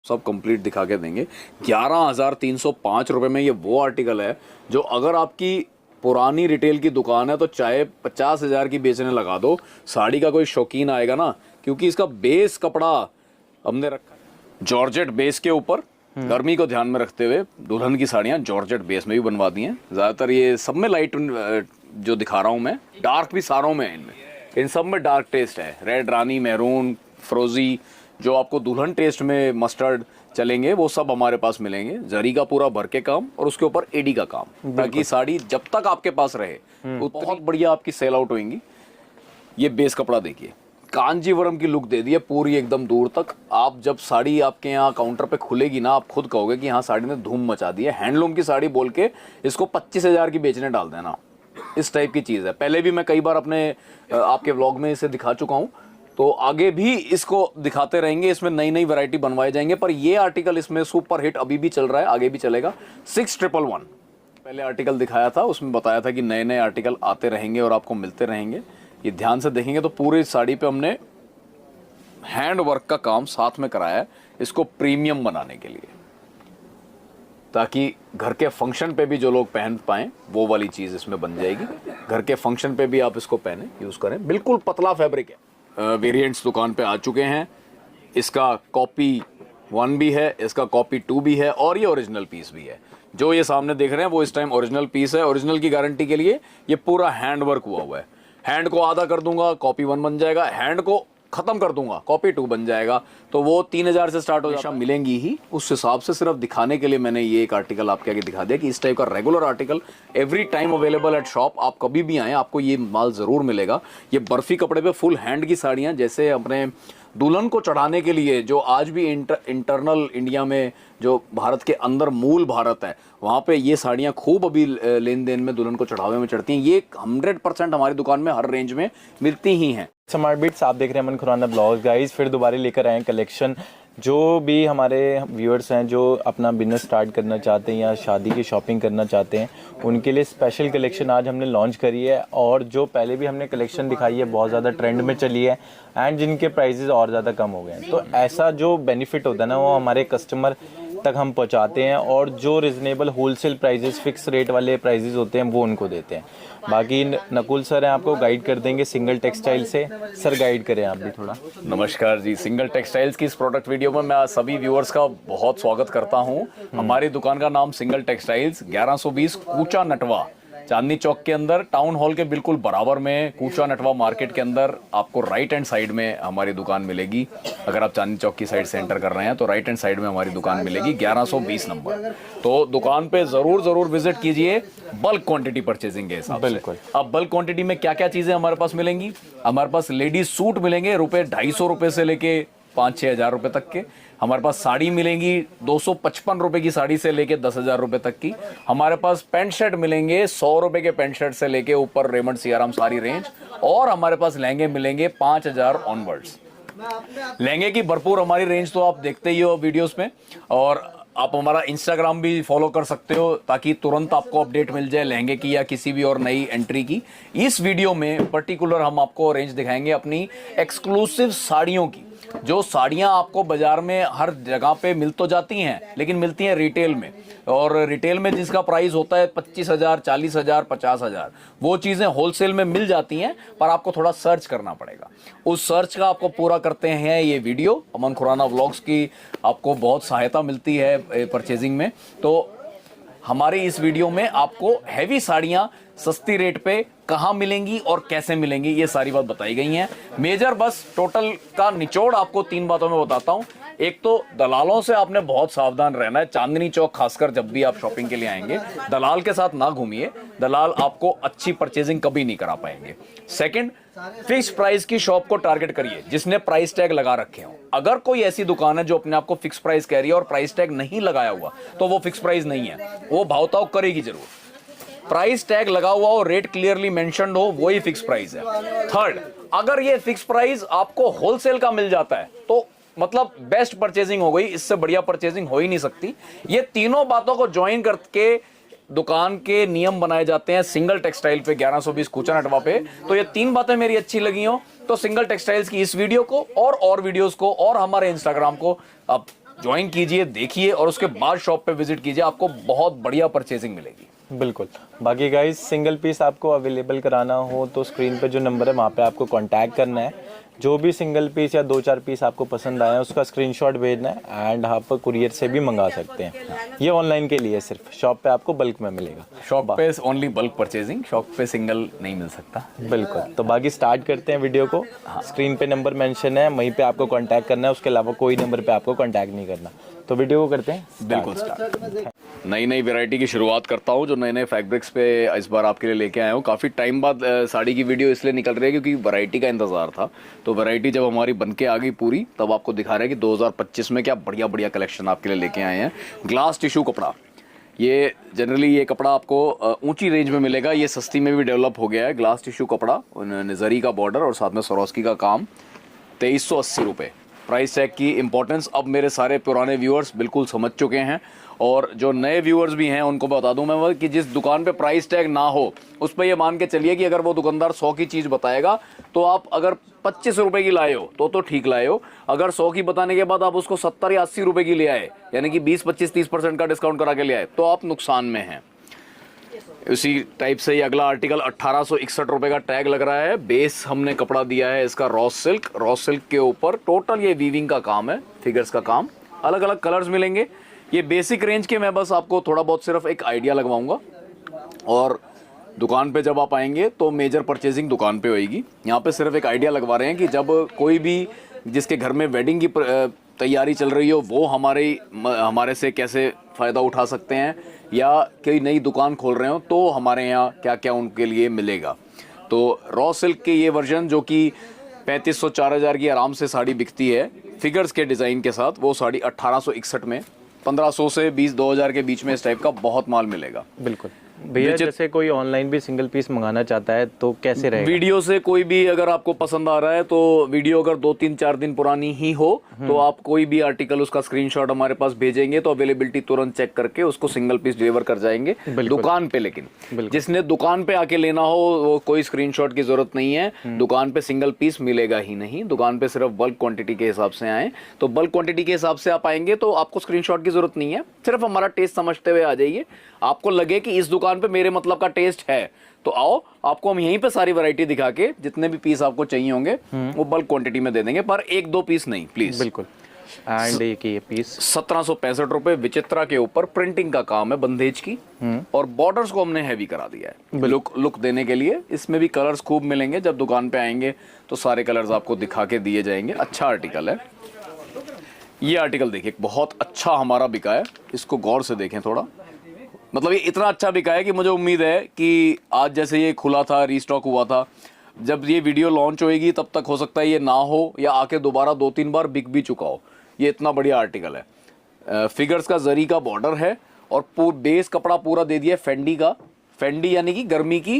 सब कंप्लीट दिखा के देंगे। 11,305 रुपये में ये वो आर्टिकल है जो अगर आपकी पुरानी रिटेल की दुकान है तो चाहे 50,000 की बेचने लगा दो, साड़ी का कोई शौकीन आएगा ना, क्योंकि इसका बेस कपड़ा हमने रखा है जॉर्जेट बेस के ऊपर। गर्मी को ध्यान में रखते हुए दुल्हन की साड़ियाँ जॉर्जेट बेस में भी बनवा दी हैं। ज़्यादातर ये सब में लाइट जो दिखा रहा हूँ मैं, डार्क भी सारों में है, इनमें इन सब में डार्क टेस्ट है। रेड, रानी, मैरून, फ्रोजी, जो आपको दुल्हन टेस्ट में मस्टर्ड चलेंगे वो सब हमारे पास मिलेंगे। जरी का पूरा भर के काम और उसके ऊपर एडी का काम, ताकि साड़ी जब तक आपके पास रहे वो बहुत बढ़िया आपकी सेल आउट होंगी। ये बेस कपड़ा देखिए, कांजीवरम की लुक दे दी है पूरी एकदम दूर तक। आप जब साड़ी आपके यहाँ काउंटर पे खुलेगी ना, आप खुद कहोगे कि हाँ साड़ी ने धूम मचा दी है। हैंडलूम की साड़ी बोल के इसको 25,000 की बेचने डाल देना, इस टाइप की चीज़ है। पहले भी मैं कई बार अपने आपके व्लॉग में इसे दिखा चुका हूँ, तो आगे भी इसको दिखाते रहेंगे। इसमें नई नई वैरायटी बनवाए जाएंगे, पर ये आर्टिकल इसमें सुपर हिट अभी भी चल रहा है, आगे भी चलेगा। 6111 पहले आर्टिकल दिखाया था, उसमें बताया था कि नए नए आर्टिकल आते रहेंगे और आपको मिलते रहेंगे। ये ध्यान से देखेंगे तो पूरी साड़ी पे हमने हैंड वर्क का काम साथ में कराया है, इसको प्रीमियम बनाने के लिए, ताकि घर के फंक्शन पे भी जो लोग पहन पाएं वो वाली चीज़ इसमें बन जाएगी। घर के फंक्शन पे भी आप इसको पहने, यूज़ करें। बिल्कुल पतला फैब्रिक है। वेरिएंट्स दुकान पे आ चुके हैं। इसका कॉपी 1 भी है, इसका कॉपी 2 भी है और ये ओरिजिनल पीस भी है। जो ये सामने देख रहे हैं वो इस टाइम ओरिजिनल पीस है। ओरिजिनल की गारंटी के लिए ये पूरा हैंड वर्क हुआ है। हैंड को आधा कर दूंगा, कॉपी 1 बन जाएगा। हैंड को खत्म कर दूंगा, कॉपी 2 बन जाएगा। तो वो 3,000 से स्टार्ट हो जाएगा, मिलेंगी ही। उस हिसाब से सिर्फ दिखाने के लिए मैंने ये एक आर्टिकल आपके आगे दिखा दिया कि इस टाइप का regular article every time available at shop. आप कभी भी आएँ आपको ये माल ज़रूर मिलेगा। ये बर्फी कपड़े पे फुल हैंड की साड़ियाँ, जैसे अपने दुल्हन को चढ़ाने के लिए जो आज भी इंटरनल इंडिया में जो भारत के अंदर मूल भारत है, वहाँ पे ये साड़ियाँ खूब अभी लेन देन में दुल्हन को चढ़ावे में चढ़ती हैं। ये 100% हमारी दुकान में हर रेंज में मिलती ही हैं। स्मार्ट बीट्स, आप देख रहे हैं अमन खुराना ब्लॉग्स। गाइस फिर दोबारा लेकर आए हैं कलेक्शन। जो भी हमारे व्यूअर्स हैं जो अपना बिजनेस स्टार्ट करना चाहते हैं या शादी की शॉपिंग करना चाहते हैं, उनके लिए स्पेशल कलेक्शन आज हमने लॉन्च करी है। और जो पहले भी हमने कलेक्शन दिखाई है बहुत ज़्यादा ट्रेंड में चली है एंड जिनके प्राइसेस और ज़्यादा कम हो गए हैं। तो ऐसा जो बेनिफिट होता है ना वो हमारे कस्टमर तक हम पहुंचाते हैं, और जो reasonable wholesale prices, fix rate वाले प्राइजेस होते हैं वो उनको देते हैं। बाकी नकुल सर हैं, आपको गाइड कर देंगे सिंगल टेक्सटाइल से। सर गाइड करें आप भी थोड़ा। नमस्कार जी। सिंगल टेक्सटाइल्स की इस प्रोडक्ट वीडियो में मैं सभी व्यूअर्स का बहुत स्वागत करता हूं। हमारी दुकान का नाम सिंगल टेक्सटाइल्स, 1120 कूचा नटवा, चांदनी चौक के अंदर, टाउन हॉल के बिल्कुल बराबर में, कूचा नटवा मार्केट के अंदर आपको राइट हैंड साइड में हमारी दुकान मिलेगी। अगर आप चांदनी चौक की साइड से एंटर कर रहे हैं तो राइट हैंड साइड में हमारी दुकान मिलेगी, 1120 नंबर। तो दुकान पे जरूर विजिट कीजिए, बल्क क्वांटिटी परचेजिंग के हिसाब से। अब बल्क क्वांटिटी में क्या क्या चीजें हमारे पास मिलेंगी? हमारे पास लेडीज सूट मिलेंगे ₹250 से लेके 5-6 हज़ार रुपए तक के। हमारे पास साड़ी मिलेंगी 255 रुपए की साड़ी से लेके 10,000 रुपए तक की। हमारे पास पैंट शर्ट मिलेंगे 100 रुपए के पैंट शर्ट से लेके ऊपर रेमंड सियाराम सारी रेंज। और हमारे पास लहंगे मिलेंगे 5,000 ऑनवर्ड्स। लहंगे की भरपूर हमारी रेंज तो आप देखते ही हो वीडियोस में, और आप हमारा इंस्टाग्राम भी फॉलो कर सकते हो ताकि तुरंत आपको अपडेट मिल जाए लहंगे की या किसी भी और नई एंट्री की। इस वीडियो में पर्टिकुलर हम आपको रेंज दिखाएंगे अपनी एक्सक्लूसिव साड़ियों की, जो साड़ियां आपको बाजार में हर जगह पे मिल तो जाती हैं लेकिन मिलती हैं रिटेल में, और रिटेल में जिसका प्राइस होता है 25,000, 40,000, 50,000, वो चीज़ें होलसेल में मिल जाती हैं, पर आपको थोड़ा सर्च करना पड़ेगा। उस सर्च का आपको पूरा करते हैं ये वीडियो। अमन खुराना व्लॉग्स की आपको बहुत सहायता मिलती है परचेजिंग में। तो हमारे इस वीडियो में आपको हैवी साड़ियां सस्ती रेट पे कहां मिलेंगी और कैसे मिलेंगी, ये सारी बात बताई गई हैं। मेजर बस टोटल का निचोड़ आपको 3 बातों में बताता हूं। एक तो दलालों से आपने बहुत सावधान रहना है। चांदनी चौक खासकर जब भी आप शॉपिंग के लिए आएंगे, दलाल के साथ ना घूमिए। दलाल आपको अच्छी परचेजिंग कभी नहीं करा पाएंगे। सेकंड, फिक्स प्राइस की शॉप को टारगेट करिए जिसने प्राइस टैग लगा रखे हो। अगर कोई ऐसी दुकान है जो अपने आप को फिक्स प्राइस कह रही है और प्राइस टैग नहीं लगाया हुआ, तो वो फिक्स प्राइस नहीं है, वो भावताव करेगी जरूर। प्राइस टैग लगा हुआ हो, रेट क्लियरली मेंशन्ड हो, वही फिक्स प्राइस है। थर्ड, अगर ये फिक्स प्राइस आपको होलसेल का मिल जाता है तो मतलब बेस्ट परचेजिंग हो गई, इससे बढ़िया परचेजिंग हो ही नहीं सकती। ये तीनों बातों को ज्वाइन करके दुकान के नियम बनाए जाते हैं सिंगल टेक्सटाइल पे, 1120 कूचा नटवा पे। तो ये 3 बातें मेरी अच्छी लगी हो तो सिंगल टेक्सटाइल्स की इस वीडियो को और वीडियोस को और हमारे इंस्टाग्राम को आप ज्वाइन कीजिए, देखिए और उसके बाद शॉप पे विजिट कीजिए, आपको बहुत बढ़िया परचेजिंग मिलेगी। बिल्कुल। बाकी गाइस सिंगल पीस आपको अवेलेबल कराना हो तो स्क्रीन पे जो नंबर है वहाँ पे आपको कांटेक्ट करना है। जो भी सिंगल पीस या 2-4 पीस आपको पसंद आया उसका स्क्रीनशॉट भेजना है एंड आप कुरियर से भी मंगा सकते हैं। ये ऑनलाइन के लिए सिर्फ, शॉप पे आपको बल्क में मिलेगा। शॉप पे ओनली बल्क परचेजिंग, शॉप पे सिंगल नहीं मिल सकता। बिल्कुल। तो बाकी स्टार्ट करते हैं वीडियो को। स्क्रीन पे नंबर मेंशन है, वहीं पे आपको कांटेक्ट करना है, उसके अलावा कोई नंबर पे आपको कांटेक्ट नहीं करना। तो वीडियो को करते हैं बिल्कुल स्टार्ट। नई नई वैरायटी की शुरुआत करता हूँ, जो नए नए फैब्रिक्स पे इस बार आपके लिए लेके आया हूँ। काफ़ी टाइम बाद साड़ी की वीडियो इसलिए निकल रही है क्योंकि वैरायटी का इंतज़ार था। तो वैरायटी जब हमारी बन के आ गई पूरी, तब आपको दिखा रहे हैं कि 2025 में क्या बढ़िया बढ़िया कलेक्शन आपके लिए लेके आए हैं। ग्लास टिश्यू कपड़ा, ये जनरली ये कपड़ा आपको ऊंची रेंज में मिलेगा, ये सस्ती में भी डेवलप हो गया है। ग्लास टिश्यू कपड़ा, जरी का बॉर्डर और साथ में सरोस्की का काम, 2380 रुपये। प्राइस टैग की इंपॉर्टेंस अब मेरे सारे पुराने व्यूअर्स बिल्कुल समझ चुके हैं, और जो नए व्यूअर्स भी हैं उनको बता दूं मैं वो कि जिस दुकान पे प्राइस टैग ना हो उस पर ये मान के चलिए कि अगर वो दुकानदार 100 की चीज़ बताएगा तो आप अगर 25 रुपए की लाए हो तो ठीक लाए हो। अगर 100 की बताने के बाद आप उसको 70 या 80 रुपए की ले आए, यानी कि 20-25-30% का डिस्काउंट करा के ले आए, तो आप नुकसान में हैं। उसी टाइप से ये अगला आर्टिकल 1861 रुपए का टैग लग रहा है। बेस हमने कपड़ा दिया है इसका रॉ सिल्क के ऊपर टोटल ये वीविंग का काम है, फिगर्स का काम। अलग अलग कलर्स मिलेंगे। ये बेसिक रेंज के मैं बस आपको थोड़ा बहुत सिर्फ एक आइडिया लगवाऊंगा, और दुकान पे जब आप आएंगे तो मेजर परचेजिंग दुकान पे होएगी। यहाँ पे सिर्फ एक आइडिया लगवा रहे हैं कि जब कोई भी जिसके घर में वेडिंग की तैयारी चल रही हो वो हमारे से कैसे फ़ायदा उठा सकते हैं, या कोई नई दुकान खोल रहे हो तो हमारे यहाँ क्या क्या उनके लिए मिलेगा। तो रॉ सिल्क के ये वर्जन जो कि 3500-4000 की आराम से साड़ी बिकती है फिगर्स के डिज़ाइन के साथ, वो साड़ी 1861 में 1500 से 2000 के बीच में इस टाइप का बहुत माल मिलेगा। बिल्कुल। भैया जैसे कोई ऑनलाइन भी सिंगल पीस मंगाना चाहता है तो कैसे रहेगा? वीडियो से कोई भी अगर आपको पसंद आ रहा है तो वीडियो अगर 2-3-4 दिन पुरानी ही हो तो आप कोई भी आर्टिकल उसका स्क्रीनशॉट हमारे पास भेजेंगे तो अवेलेबिलिटी तुरंत चेक करके उसको सिंगल पीस डिलीवर कर जाएंगे दुकान पे। लेकिन जिसने दुकान पे आके लेना हो वो कोई स्क्रीनशॉट की जरूरत नहीं है, दुकान पे सिंगल पीस मिलेगा ही नहीं। दुकान पे सिर्फ बल्क क्वांटिटी के हिसाब से आए, तो बल्क क्वांटिटी के हिसाब से आप आएंगे तो आपको स्क्रीनशॉट की जरूरत नहीं है, सिर्फ हमारा टेस्ट समझते हुए आ जाइए। आपको लगे कि इस दुकान पे मेरे मतलब का टेस्ट है तो आओ, आपको हम यहीं पे सारी वैरायटी दिखा के जितने भी पीस आपको चाहिए होंगे वो बल्क क्वांटिटी में दे देंगे, पर 1-2 पीस नहीं प्लीज। बिल्कुल। एंड ये पीस 1765 रुपए विचित्रा के ऊपर प्रिंटिंग का काम है बंदेज की, और बॉर्डर्स को हमने हैवी करा दिया है लुक देने के लिए। इसमें भी कलर्स खूब मिलेंगे, जब दुकान पे आएंगे तो सारे कलर्स आपको दिखा के दिए जाएंगे। अच्छा आर्टिकल है ये। आर्टिकल देखिए बहुत अच्छा हमारा बिका है, इसको गौर से देखें थोड़ा। मतलब ये इतना अच्छा बिका है कि मुझे उम्मीद है कि आज जैसे ये खुला था, रीस्टॉक हुआ था, जब ये वीडियो लॉन्च होएगी तब तक हो सकता है ये ना हो या आके दोबारा 2-3 बार बिक भी चुका हो। ये इतना बढ़िया आर्टिकल है। फिगर्स का जरी का बॉर्डर है और बेस कपड़ा पूरा दे दिया फेंडी का। फेंडी यानी कि गर्मी की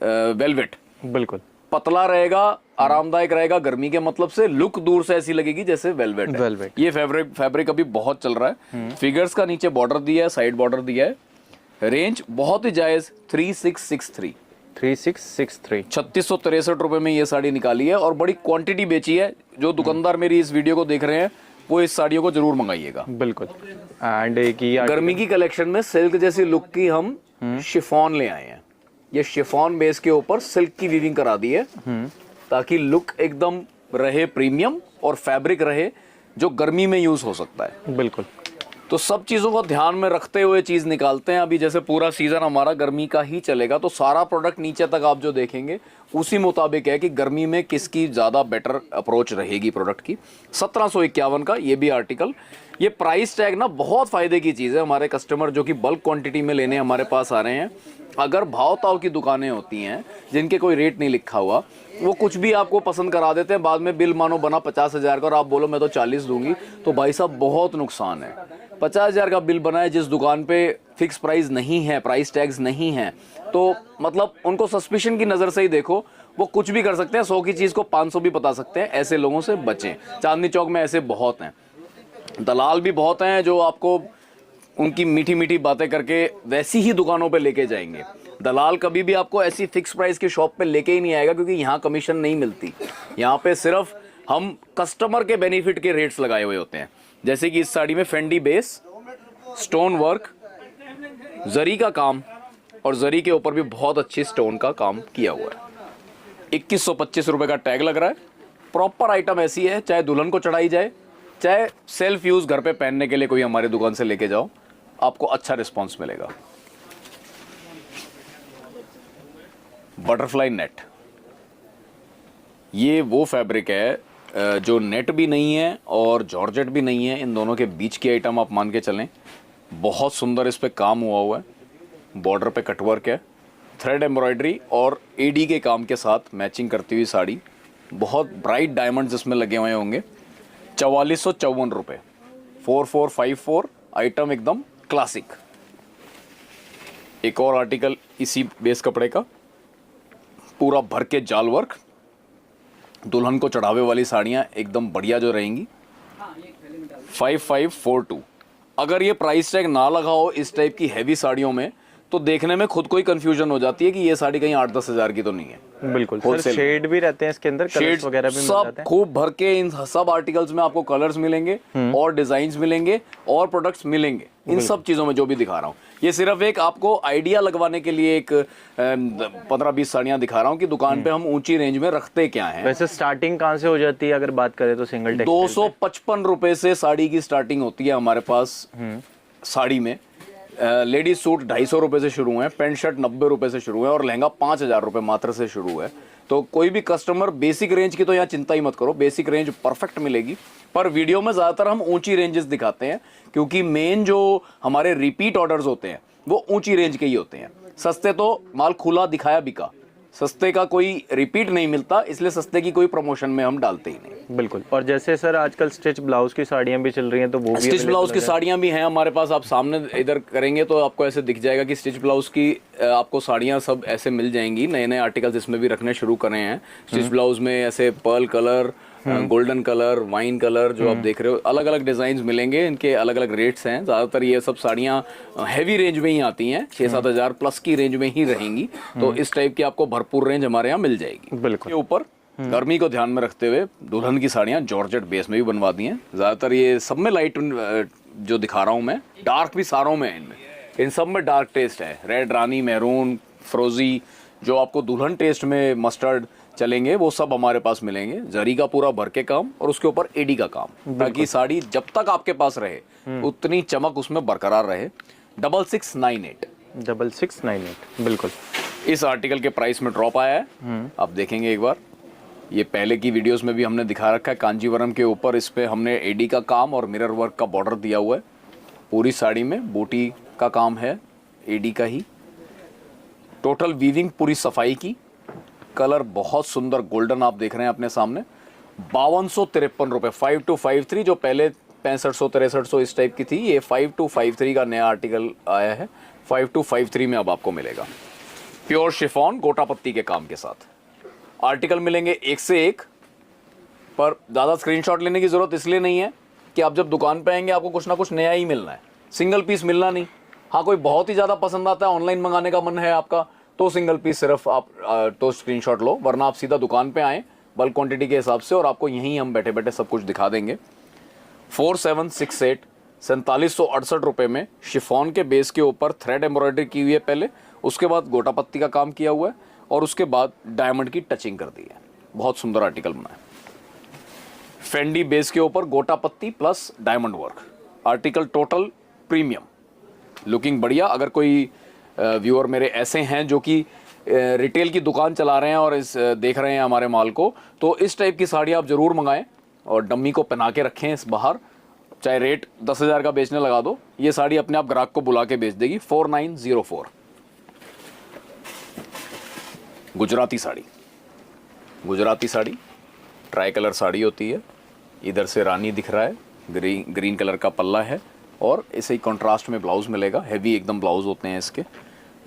वेलवेट। बिल्कुल पतला रहेगा, आरामदायक रहेगा, गर्मी के मतलब से लुक दूर से ऐसी लगेगी जैसे वेलवेट। ये फैब्रिक अभी बहुत चल रहा है। फिगर्स का नीचे बॉर्डर दिया है, साइड बॉर्डर दिया है। रेंज बहुत ही जायज 3663 3663 रुपए में ये साड़ी निकाली है और बड़ी क्वांटिटी बेची है। जो दुकानदार मेरी इस वीडियो को देख रहे हैं वो इस साड़ियों को जरूर मंगाइएगा। बिल्कुल। एंड एक ही गर्मी की कलेक्शन में सिल्क जैसी लुक की हम शिफॉन ले आए हैं। ये शिफॉन बेस के ऊपर सिल्क की वीविंग करा दी है ताकि लुक एकदम रहे प्रीमियम और फैब्रिक रहे जो गर्मी में यूज हो सकता है। बिल्कुल। तो सब चीज़ों को ध्यान में रखते हुए चीज़ निकालते हैं। अभी जैसे पूरा सीज़न हमारा गर्मी का ही चलेगा तो सारा प्रोडक्ट नीचे तक आप जो देखेंगे उसी मुताबिक है कि गर्मी में किसकी ज़्यादा बेटर अप्रोच रहेगी प्रोडक्ट की। 1751 का ये भी आर्टिकल। ये प्राइस टैग ना बहुत फ़ायदे की चीज़ है। हमारे कस्टमर जो कि बल्क क्वांटिटी में लेने हमारे पास आ रहे हैं, अगर भाव ताव की दुकानें होती हैं जिनके कोई रेट नहीं लिखा हुआ, वो कुछ भी आपको पसंद करा देते हैं, बाद में बिल मानो बना 50,000 का और आप बोलो मैं तो 40 दूंगी, तो भाई साहब बहुत नुकसान है। 50,000 का बिल बना है जिस दुकान पे फिक्स प्राइस नहीं है, प्राइस टैग्स नहीं है, तो मतलब उनको सस्पिशन की नज़र से ही देखो। वो कुछ भी कर सकते हैं, 100 की चीज़ को 500 भी बता सकते हैं। ऐसे लोगों से बचें। चांदनी चौक में ऐसे बहुत हैं, दलाल भी बहुत हैं जो आपको उनकी मीठी मीठी बातें करके वैसी ही दुकानों पे लेके जाएंगे। दलाल कभी भी आपको ऐसी फिक्स प्राइस की शॉप पे लेके ही नहीं आएगा, क्योंकि यहाँ कमीशन नहीं मिलती। यहाँ पे सिर्फ हम कस्टमर के बेनिफिट के रेट्स लगाए हुए होते हैं। जैसे कि इस साड़ी में फेंडी बेस, स्टोन वर्क, जरी का काम और जरी के ऊपर भी बहुत अच्छी स्टोन का काम किया हुआ है। 2125 रुपये का टैग लग रहा है। प्रॉपर आइटम ऐसी है, चाहे दुल्हन को चढ़ाई जाए, चाहे सेल्फ यूज घर पे पहनने के लिए कोई हमारी दुकान से लेके जाओ, आपको अच्छा रिस्पॉन्स मिलेगा। बटरफ्लाई नेट, ये वो फैब्रिक है जो नेट भी नहीं है और जॉर्जेट भी नहीं है, इन दोनों के बीच की आइटम आप मान के चलें। बहुत सुंदर इस पे काम हुआ है, बॉर्डर पे कटवर्क है, थ्रेड एम्ब्रॉयडरी और एडी के काम के साथ मैचिंग करती हुई साड़ी। बहुत ब्राइट डायमंड्स इसमें लगे हुए होंगे। 4454 रुपये, 4454, आइटम एकदम क्लासिक। एक और आर्टिकल इसी बेस कपड़े का, पूरा भर के जाल वर्क, दुल्हन को चढ़ावे वाली साड़ियां एकदम बढ़िया जो रहेंगी। 5542। अगर ये प्राइस टैग ना लगा हो इस टाइप की हैवी साड़ियों में तो देखने में खुद को ही कंफ्यूजन हो जाती है कि ये साड़ी कहीं 8-10 हज़ार की तो नहीं है। बिल्कुल सर, शेड भी रहते हैं इसके अंदर, कलर्स वगैरह भी मिल जाते हैं। खूब भर के इन सब आर्टिकल्स में आपको कलर्स मिलेंगे और डिजाइन्स मिलेंगे और प्रोडक्ट्स मिलेंगे। इन सब चीजों में जो भी दिखा रहा हूँ, ये सिर्फ एक आपको आइडिया लगवाने के लिए एक 15-20 साड़ियां दिखा रहा हूँ कि दुकान पे हम ऊंची रेंज में रखते क्या है। वैसे स्टार्टिंग कहाँ से हो जाती है अगर बात करें तो सिंगल टेक्सटाइल? 255 रुपए से साड़ी की स्टार्टिंग होती है हमारे पास साड़ी में। लेडीज सूट 250 रुपए से शुरू है, पैंट शर्ट 90 रुपए से शुरू है और लहंगा 5000 रुपए मात्र से शुरू है। तो कोई भी कस्टमर बेसिक रेंज की तो यहाँ चिंता ही मत करो, बेसिक रेंज परफेक्ट मिलेगी। पर वीडियो में ज़्यादातर हम ऊंची रेंजेस दिखाते हैं क्योंकि मेन जो हमारे रिपीट ऑर्डर्स होते हैं वो ऊंची रेंज के ही होते हैं। सस्ते तो माल खुला दिखाया बिका, सस्ते का कोई रिपीट नहीं मिलता, इसलिए सस्ते की कोई प्रमोशन में हम डालते ही नहीं। बिल्कुल। और जैसे सर आजकल स्टिच ब्लाउज की साड़ियां भी चल रही हैं तो वो भी स्टिच ब्लाउज की साड़ियां भी हैं हमारे पास। आप सामने इधर करेंगे तो आपको ऐसे दिख जाएगा कि स्टिच ब्लाउज की आपको साड़ियां सब ऐसे मिल जाएंगी। नए नए आर्टिकल्स इसमें भी रखने शुरू करे हैं। स्टिच ब्लाउज में ऐसे pearl colour, golden colour, wine colour जो आप देख रहे हो, अलग अलग डिजाइन मिलेंगे, इनके अलग अलग रेट्स हैं। ज्यादातर ये सब साड़ियां हैवी रेंज में ही आती हैं, 6-7 हज़ार प्लस की रेंज में ही रहेंगी। तो इस टाइप की आपको भरपूर रेंज हमारे यहाँ मिल जाएगी। बिल्कुल। के ऊपर गर्मी को ध्यान में रखते हुए दुल्हन की साड़ियां जॉर्जेट बेस में भी बनवा दी हैं। ज्यादातर ये सब में लाइट जो दिखा रहा हूं मैं, डार्क भी सारों में है, इनमें इन सब में डार्क टेस्ट है। रेड, रानी, मैरून, फ्रोजी, जो आपको दुल्हन टेस्ट में मस्टर्ड चलेंगे वो सब हमारे पास मिलेंगे। जरी का पूरा भर के काम और उसके ऊपर एडी का काम, ताकि साड़ी जब तक आपके पास रहे उतनी चमक उसमें बरकरार रहे। 6698, 6698। बिल्कुल। इस आर्टिकल के प्राइस में ड्रॉप आया है, आप देखेंगे एक बार। ये पहले की वीडियोस में भी हमने दिखा रखा है। कांजीवरम के ऊपर इस पे हमने एडी का काम और मिरर वर्क का बॉर्डर दिया हुआ है। पूरी साड़ी में बूटी का काम है, एडी का ही। टोटल वीविंग पूरी सफाई की। कलर बहुत सुंदर गोल्डन आप देख रहे हैं अपने सामने। 5253 रुपये, 5253। जो पहले 6500-6300 इस टाइप की थी, ये 5253 का नया आर्टिकल आया है। 5253 में अब आपको मिलेगा। प्योर शिफॉन गोटा पत्ती के काम के साथ आर्टिकल मिलेंगे एक से एक। पर ज़्यादा स्क्रीनशॉट लेने की ज़रूरत इसलिए नहीं है कि आप जब दुकान पे आएंगे आपको कुछ ना कुछ नया ही मिलना है, सिंगल पीस मिलना नहीं। हाँ, कोई बहुत ही ज़्यादा पसंद आता है, ऑनलाइन मंगाने का मन है आपका, तो सिंगल पीस सिर्फ आप तो स्क्रीनशॉट लो, वरना आप सीधा दुकान पे आएँ बल्क क्वांटिटी के हिसाब से और आपको यहीं हम बैठे बैठे सब कुछ दिखा देंगे। 4768, 4768 रुपये में शिफॉन के बेस के ऊपर थ्रेड एम्ब्रॉयडरी की हुई है पहले, उसके बाद गोटा पत्ती का काम किया हुआ है और उसके बाद डायमंड की टचिंग कर दी है। बहुत सुंदर आर्टिकल बना है। फेंडी बेस के ऊपर गोटा पत्ती plus diamond work, article total premium, looking बढ़िया। अगर कोई व्यूअर मेरे ऐसे हैं जो कि रिटेल की दुकान चला रहे हैं और देख रहे हैं हमारे माल को, तो इस टाइप की साड़ी आप जरूर मंगाएं और डम्मी को पहना के रखें इस बाहर। चाहे रेट 10,000 का बेचने लगा दो, ये साड़ी अपने आप ग्राहक को बुला के बेच देगी। 4904। गुजराती साड़ी, गुजराती साड़ी ट्राई कलर साड़ी होती है। इधर से रानी दिख रहा है, ग्रीन कलर का पल्ला है और ऐसे ही कंट्रास्ट में ब्लाउज मिलेगा। हैवी एकदम ब्लाउज होते हैं इसके,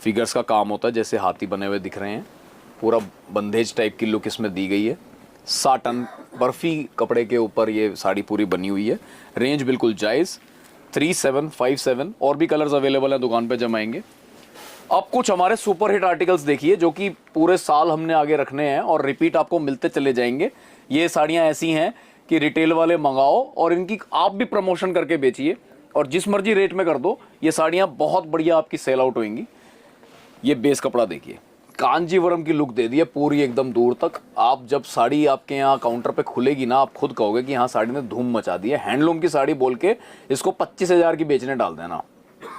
फिगर्स का काम होता है, जैसे हाथी बने हुए दिख रहे हैं। पूरा बंदेज टाइप की लुक इसमें दी गई है। साटन बर्फी कपड़े के ऊपर ये साड़ी पूरी बनी हुई है। रेंज बिल्कुल जायज़। 3757 और भी कलर्स अवेलेबल हैं दुकान पे जब आएंगे। अब कुछ हमारे सुपर हिट आर्टिकल्स देखिए जो कि पूरे साल हमने आगे रखने हैं और रिपीट आपको मिलते चले जाएंगे। ये साड़ियाँ ऐसी हैं कि रिटेल वाले मंगाओ और इनकी आप भी प्रमोशन करके बेचिए और जिस मर्जी रेट में कर दो, ये साड़ियाँ बहुत बढ़िया आपकी सेल आउट होंगी। ये बेस कपड़ा देखिए, कांजीवरम की लुक दे दी है पूरी एकदम दूर तक। आप जब साड़ी आपके यहाँ काउंटर पे खुलेगी ना, आप खुद कहोगे कि हाँ साड़ी ने धूम मचा दी है। हैंडलूम की साड़ी बोल के इसको 25,000 की बेचने डाल देना,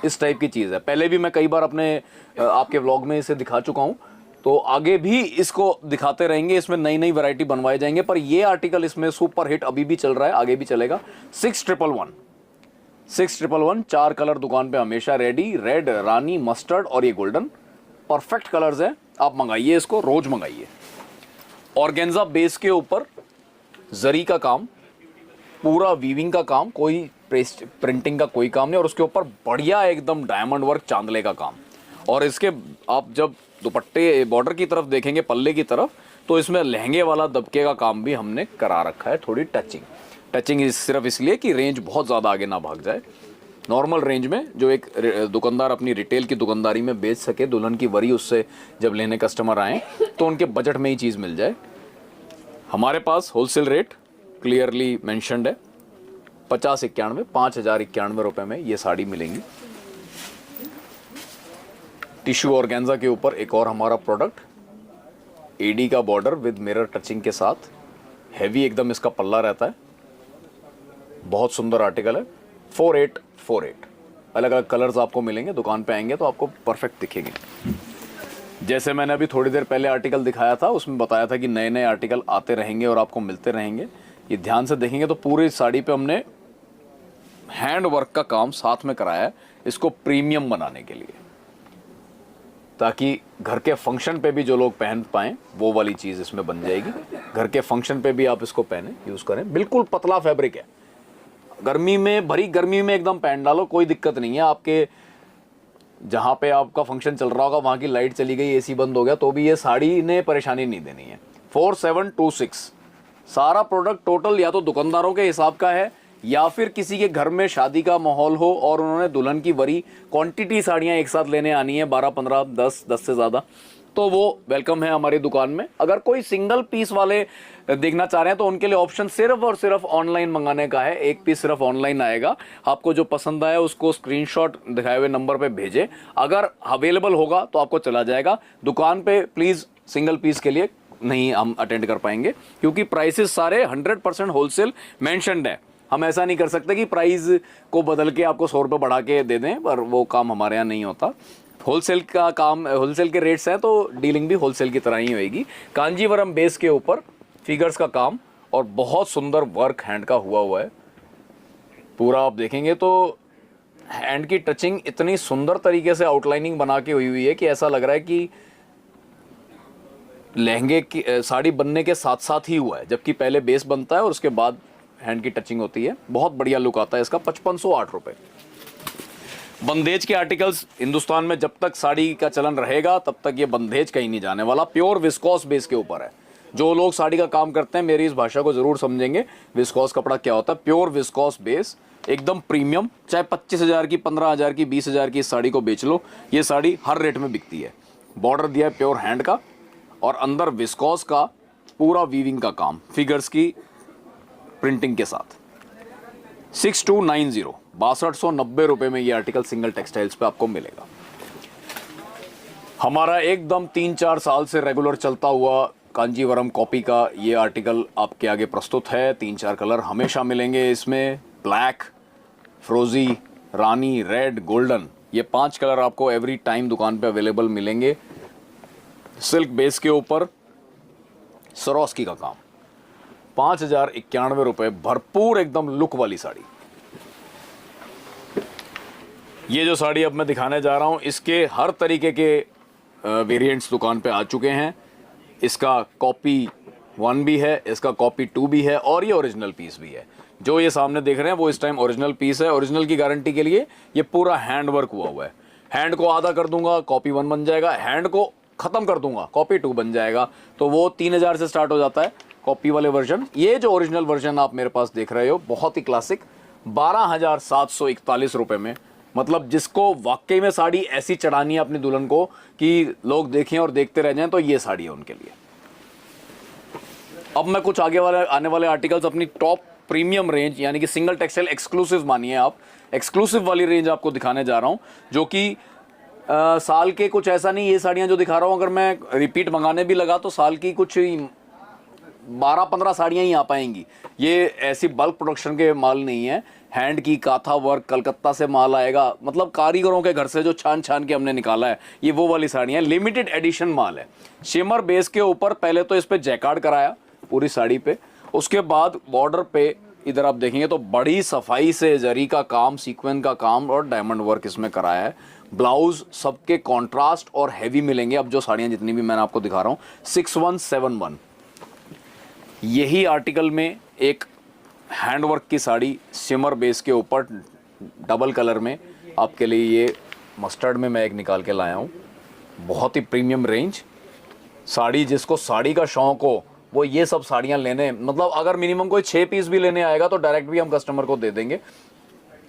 इस टाइप की चीज़ है। पहले भी मैं कई बार अपने आपके व्लॉग में इसे दिखा चुका हूँ, तो आगे भी इसको दिखाते रहेंगे। इसमें नई नई वैरायटी बनवाए जाएंगे, पर ये आर्टिकल इसमें सुपर हिट अभी भी चल रहा है, आगे भी चलेगा। 6,111 4 कलर दुकान पे हमेशा रेडी, रेड, रानी, मस्टर्ड और ये गोल्डन, परफेक्ट कलर्स हैं। आप मंगाइए इसको, रोज मंगाइए। ऑर्गेन्जा बेस के ऊपर जरी का काम, पूरा वीविंग का काम, कोई प्रिंटिंग का कोई काम नहीं, और उसके ऊपर बढ़िया एकदम डायमंड वर्क चांदले का काम। और इसके आप जब दुपट्टे बॉर्डर की तरफ देखेंगे, पल्ले की तरफ, तो इसमें लहंगे वाला दबके का काम भी हमने करा रखा है। थोड़ी टचिंग सिर्फ इसलिए कि रेंज बहुत ज़्यादा आगे ना भाग जाए। नॉर्मल रेंज में जो एक दुकानदार अपनी रिटेल की दुकानदारी में बेच सके, दुल्हन की वरी उससे जब लेने कस्टमर आए तो उनके बजट में ही चीज़ मिल जाए। हमारे पास होलसेल रेट क्लियरली मेंशन्ड है, 5,091 रुपये में ये साड़ी मिलेंगी। टिश्यू ऑर्गेन्जा के ऊपर एक और हमारा प्रोडक्ट, एडी का बॉर्डर विद मिरर टचिंग के साथ, हैवी एकदम इसका पल्ला रहता है, बहुत सुंदर आर्टिकल है। 4848 अलग अलग कलर्स आपको मिलेंगे, दुकान पे आएंगे तो आपको परफेक्ट दिखेंगे। जैसे मैंने अभी थोड़ी देर पहले आर्टिकल दिखाया था, उसमें बताया था कि नए नए आर्टिकल आते रहेंगे और आपको मिलते रहेंगे। ये ध्यान से देखेंगे तो पूरी साड़ी पे हमने हैंड वर्क का काम साथ में कराया है, इसको प्रीमियम बनाने के लिए, ताकि घर के फंक्शन पे भी जो लोग पहन पाएं वो वाली चीज़ इसमें बन जाएगी। घर के फंक्शन पे भी आप इसको पहने, यूज़ करें। बिल्कुल पतला फैब्रिक है, गर्मी में, भरी गर्मी में एकदम पहन डालो, कोई दिक्कत नहीं है। आपके जहाँ पे आपका फंक्शन चल रहा होगा वहाँ की लाइट चली गई, एसी बंद हो गया, तो भी ये साड़ी ने परेशानी नहीं देनी है। 4726 सारा प्रोडक्ट टोटल या तो दुकानदारों के हिसाब का है या फिर किसी के घर में शादी का माहौल हो और उन्होंने दुल्हन की वरी क्वांटिटी साड़ियाँ एक साथ लेने आनी है, 12 15 10 से ज़्यादा, तो वो वेलकम है हमारी दुकान में। अगर कोई सिंगल पीस वाले देखना चाह रहे हैं तो उनके लिए ऑप्शन सिर्फ और सिर्फ ऑनलाइन मंगाने का है। एक पीस सिर्फ ऑनलाइन आएगा, आपको जो पसंद आए उसको स्क्रीनशॉट दिखाए हुए नंबर पे भेजें, अगर अवेलेबल होगा तो आपको चला जाएगा। दुकान पे प्लीज़ सिंगल पीस के लिए नहीं हम अटेंड कर पाएंगे, क्योंकि प्राइसेस सारे 100% होलसेल मेंशन्ड है। हम ऐसा नहीं कर सकते कि प्राइस को बदल के आपको 100 रुपये बढ़ा के दे दें, पर वो काम हमारे यहाँ नहीं होता। होलसेल का काम, होलसेल के रेट्स हैं तो डीलिंग भी होलसेल की तरह ही होएगी। कांजीवरम बेस के ऊपर फिगर्स का काम और बहुत सुंदर वर्क हैंड का हुआ है पूरा। आप देखेंगे तो हैंड की टचिंग इतनी सुंदर तरीके से आउटलाइनिंग बना के हुई है कि ऐसा लग रहा है कि लहंगे की साड़ी बनने के साथ साथ ही हुआ है, जबकि पहले बेस बनता है और उसके बाद हैंड की टचिंग होती है। बहुत बढ़िया लुक आता है इसका। 5508 रुपये। बंदेज के आर्टिकल्स हिंदुस्तान में जब तक साड़ी का चलन रहेगा तब तक ये बंदेज कहीं नहीं जाने वाला। प्योर विस्कोस बेस के ऊपर है। जो लोग साड़ी का काम करते हैं मेरी इस भाषा को जरूर समझेंगे, विस्कोस कपड़ा क्या होता है। प्योर विस्कोस बेस, एकदम प्रीमियम, चाहे 25,000 की, 15,000 की, 20,000 की इस साड़ी को बेच लो, ये साड़ी हर रेट में बिकती है। बॉर्डर दिया है प्योर हैंड का और अंदर विस्कोस का पूरा वीविंग का काम, फिगर्स की प्रिंटिंग के साथ। 6290 6290 रुपये में ये आर्टिकल सिंगल टेक्सटाइल्स पे आपको मिलेगा। हमारा एकदम 3-4 साल से रेगुलर चलता हुआ कांजीवरम कॉपी का ये आर्टिकल आपके आगे प्रस्तुत है। 3-4 कलर हमेशा मिलेंगे इसमें, ब्लैक, फ्रोजी, रानी, रेड, गोल्डन, ये 5 कलर आपको एवरी टाइम दुकान पे अवेलेबल मिलेंगे। सिल्क बेस के ऊपर सरोस्की का काम, 5,091 रुपये, भरपूर एकदम लुक वाली साड़ी। ये जो साड़ी अब मैं दिखाने जा रहा हूँ इसके हर तरीके के वेरिएंट्स दुकान पे आ चुके हैं। इसका कॉपी 1 भी है, इसका कॉपी 2 भी है और ये ओरिजिनल पीस भी है। जो ये सामने देख रहे हैं वो इस टाइम ओरिजिनल पीस है। ओरिजिनल की गारंटी के लिए ये पूरा हैंड वर्क हुआ है। हैंड को आधा कर दूंगा, कॉपी 1 बन जाएगा। हैंड को ख़त्म कर दूंगा, कॉपी 2 बन जाएगा। तो वो 3,000 से स्टार्ट हो जाता है कॉपी वाले वर्जन। ये जो ओरिजिनल वर्जन आप मेरे पास देख रहे हो, बहुत ही क्लासिक, 12,741 रुपये में। मतलब जिसको वाकई में साड़ी ऐसी चढ़ानी है अपनी दुल्हन को कि लोग देखें और देखते रह जाएं, तो ये साड़ी है उनके लिए। अब मैं कुछ आने वाले आर्टिकल्स अपनी टॉप प्रीमियम रेंज यानी कि सिंगल टेक्सटाइल एक्सक्लूसिव मानिए आप, एक्सक्लूसिव वाली रेंज आपको दिखाने जा रहा हूँ, जो कि साल के कुछ ऐसा नहीं, ये साड़ियाँ जो दिखा रहा हूँ अगर मैं रिपीट मंगाने भी लगा तो साल की कुछ 12-15 साड़ियाँ ही आ पाएंगी। ये ऐसी बल्क प्रोडक्शन के माल नहीं है, हैंड की काथा वर्क कलकत्ता से माल आएगा, मतलब कारीगरों के घर से जो छान छान के हमने निकाला है, ये वो वाली साड़ियाँ, लिमिटेड एडिशन माल है। शिमर बेस के ऊपर पहले तो इस पे जैकार्ड कराया पूरी साड़ी पे, उसके बाद बॉर्डर पे इधर आप देखेंगे तो बड़ी सफाई से जरी का काम, सीक्वेंस का काम और डायमंड वर्क इसमें कराया है। ब्लाउज सबके कॉन्ट्रास्ट और हैवी मिलेंगे। अब जो साड़ियाँ जितनी भी मैंने आपको दिखा रहा हूँ 6171, यही आर्टिकल में एक हैंडवर्क की साड़ी सिमर बेस के ऊपर डबल कलर में आपके लिए, ये मस्टर्ड में मैं एक निकाल के लाया हूँ। बहुत ही प्रीमियम रेंज साड़ी, जिसको साड़ी का शौक हो वो ये सब साड़ियाँ लेने, मतलब अगर मिनिमम कोई 6 पीस भी लेने आएगा तो डायरेक्ट भी हम कस्टमर को दे देंगे,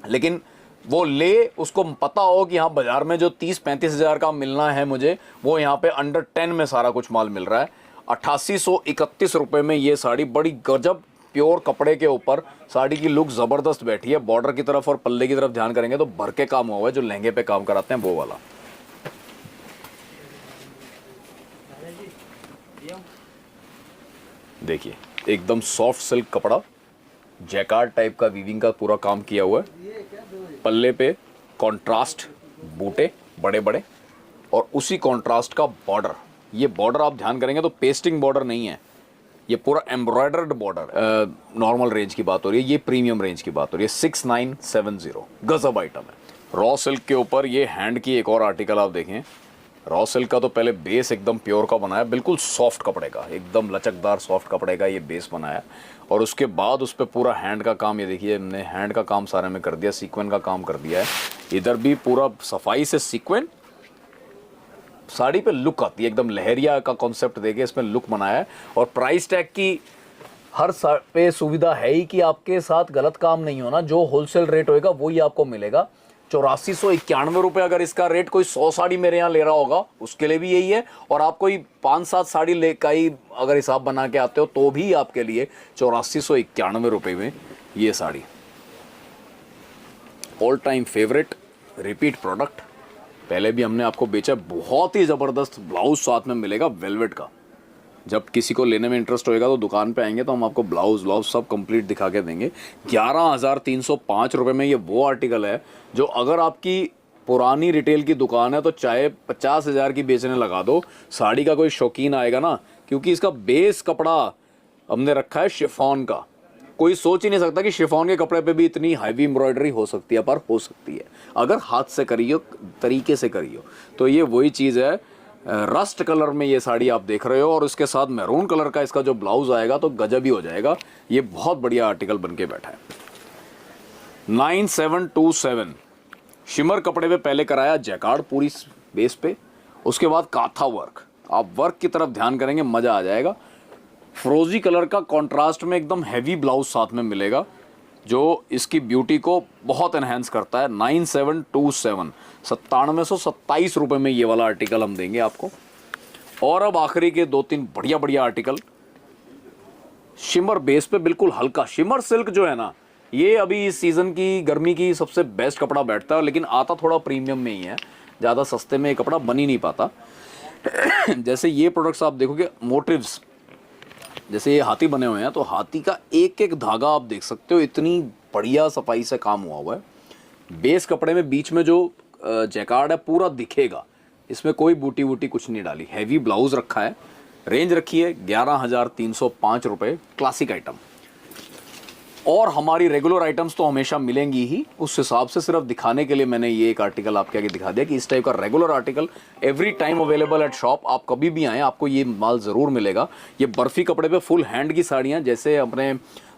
लेकिन वो ले उसको पता हो कि हाँ बाजार में जो 30-35 हज़ार का मिलना है मुझे, वो यहाँ पे अंडर 10 में सारा कुछ माल मिल रहा है। 8831 रुपये में ये साड़ी, बड़ी गजब प्योर कपड़े के ऊपर साड़ी की लुक ज़बरदस्त बैठी है। बॉर्डर की तरफ और पल्ले की तरफ ध्यान करेंगे तो भर के काम हुआ है, जो लहंगे पे काम कराते हैं वो वाला। देखिए एकदम सॉफ्ट सिल्क कपड़ा, जैकार्ड टाइप का वीविंग का पूरा काम किया हुआ है। पल्ले पे कॉन्ट्रास्ट बूटे बड़े बड़े और उसी कॉन्ट्रास्ट का बॉर्डर। ये बॉर्डर आप ध्यान करेंगे तो पेस्टिंग बॉर्डर नहीं है, ये पूरा एम्ब्रॉयडर्ड बॉर्डर। नॉर्मल रेंज की बात हो रही है, ये प्रीमियम रेंज की बात हो रही है। 6970 गजब आइटम है। रॉ सिल्क के ऊपर ये हैंड की एक और आर्टिकल आप देखें। रॉ सिल्क का तो पहले बेस एकदम प्योर का बनाया, बिल्कुल सॉफ्ट कपड़े का, एकदम लचकदार सॉफ्ट कपड़े का ये बेस बनाया, और उसके बाद उस पर पूरा हैंड का काम, ये देखिए हमने हैंड का काम सारे में कर दिया, सीक्वेंस का काम कर दिया है। इधर भी पूरा सफाई से सीक्वेंस, साड़ी पे लुक आती है एकदम लहरिया का कॉन्सेप्ट देके इसमें लुक बनाया है। और प्राइस टैग की हर पे सुविधा है ही कि आपके साथ गलत काम नहीं होना, जो होलसेल रेट होएगा वही आपको मिलेगा। 8491 रुपये अगर इसका रेट कोई 100 साड़ी मेरे यहाँ ले रहा होगा उसके लिए भी यही है, और आप कोई 5-7 साड़ी ले का ही अगर हिसाब बना के आते हो तो भी आपके लिए 8491 रुपये में ये sari all time favourite repeat product. पहले भी हमने आपको बेचा, बहुत ही ज़बरदस्त ब्लाउज साथ में मिलेगा वेलवेट का। जब किसी को लेने में इंटरेस्ट होएगा तो दुकान पे आएंगे तो हम आपको ब्लाउज सब कंप्लीट दिखा के देंगे। 11,305 रुपये में ये वो आर्टिकल है जो अगर आपकी पुरानी रिटेल की दुकान है तो चाहे 50,000 की बेचने लगा दो, साड़ी का कोई शौकीन आएगा ना, क्योंकि इसका बेस कपड़ा हमने रखा है शिफॉन का। कोई सोच ही नहीं सकता कि शिफॉन के कपड़े पे भी इतनी हैवी एम्ब्रॉयडरी हो सकती है, पर हो सकती है अगर हाथ से करियो, तरीके से करियो। तो ये वही चीज़ है। रस्ट कलर में ये साड़ी आप देख रहे हो और उसके साथ मैरून कलर का इसका जो ब्लाउज आएगा तो गजब ही हो जाएगा। ये बहुत बढ़िया आर्टिकल बन के बैठा है। 9727 शिमर कपड़े पे पहले कराया जैकार्ड पूरी बेस पे, उसके बाद काथा वर्क। आप वर्क की तरफ ध्यान करेंगे मज़ा आ जाएगा। फ्रोजी कलर का कॉन्ट्रास्ट में एकदम हैवी ब्लाउज साथ में मिलेगा जो इसकी ब्यूटी को बहुत एनहेंस करता है। 9727 9727 रुपये में ये वाला आर्टिकल हम देंगे आपको। और अब आखिरी के 2-3 बढ़िया बढ़िया आर्टिकल शिमर बेस पे, बिल्कुल हल्का शिमर सिल्क जो है ना, ये अभी इस सीज़न की गर्मी की सबसे बेस्ट कपड़ा बैठता है, लेकिन आता थोड़ा प्रीमियम में ही है, ज़्यादा सस्ते में ये कपड़ा बन ही नहीं पाता। जैसे ये प्रोडक्ट्स आप देखोगे मोटिव्स, जैसे ये हाथी बने हुए हैं तो हाथी का एक एक धागा आप देख सकते हो, इतनी बढ़िया सफाई से काम हुआ है। बेस कपड़े में बीच में जो जैकार्ड है पूरा दिखेगा, इसमें कोई बूटी वूटी कुछ नहीं डाली। हैवी ब्लाउज रखा है, रेंज रखी है 11,305 रुपये, क्लासिक आइटम। और हमारी रेगुलर आइटम्स तो हमेशा मिलेंगी ही, उस हिसाब से सिर्फ दिखाने के लिए मैंने ये एक आर्टिकल आपके आगे दिखा दिया कि इस टाइप का regular article every time available at shop. आप कभी भी आएँ आपको ये माल ज़रूर मिलेगा। ये बर्फ़ी कपड़े पे फुल हैंड की साड़ियाँ, जैसे अपने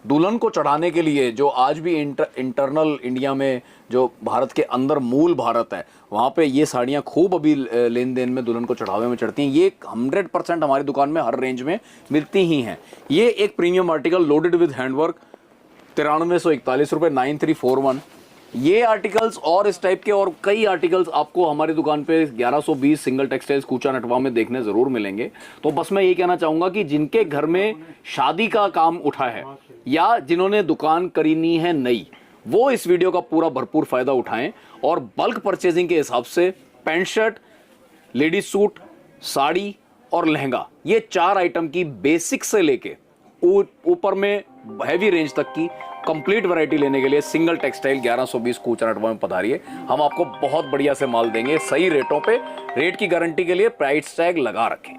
दुल्हन को चढ़ाने के लिए, जो आज भी इंटरनल इंडिया में जो भारत के अंदर मूल भारत है वहाँ पे ये साड़ियाँ खूब अभी लेन देन में दुल्हन को चढ़ावे में चढ़ती हैं। ये 100% हमारी दुकान में हर रेंज में मिलती ही हैं। ये एक premium article loaded with handwork 9341 रुपये 9341। ये आर्टिकल्स और इस टाइप के और कई आर्टिकल्स आपको हमारी दुकान पे 1120 सिंगल टेक्सटाइल्स कूचा नटवा में देखने जरूर मिलेंगे। तो बस मैं ये कहना चाहूंगा कि जिनके घर में शादी का काम उठा है या जिन्होंने दुकान करीनी है नई, वो इस वीडियो का पूरा भरपूर फायदा उठाएं और बल्क परचेजिंग के हिसाब से pant shirt, ladies suit, sari और लहंगा, ये 4 आइटम की बेसिक से लेके ऊपर में हैवी रेंज तक की कंप्लीट वैरायटी लेने के लिए सिंगल टेक्सटाइल 1120 कूचा नटवा में पधारिए। हम आपको बहुत बढ़िया से माल देंगे सही रेटों पे। रेट की गारंटी के लिए प्राइस टैग लगा रखें।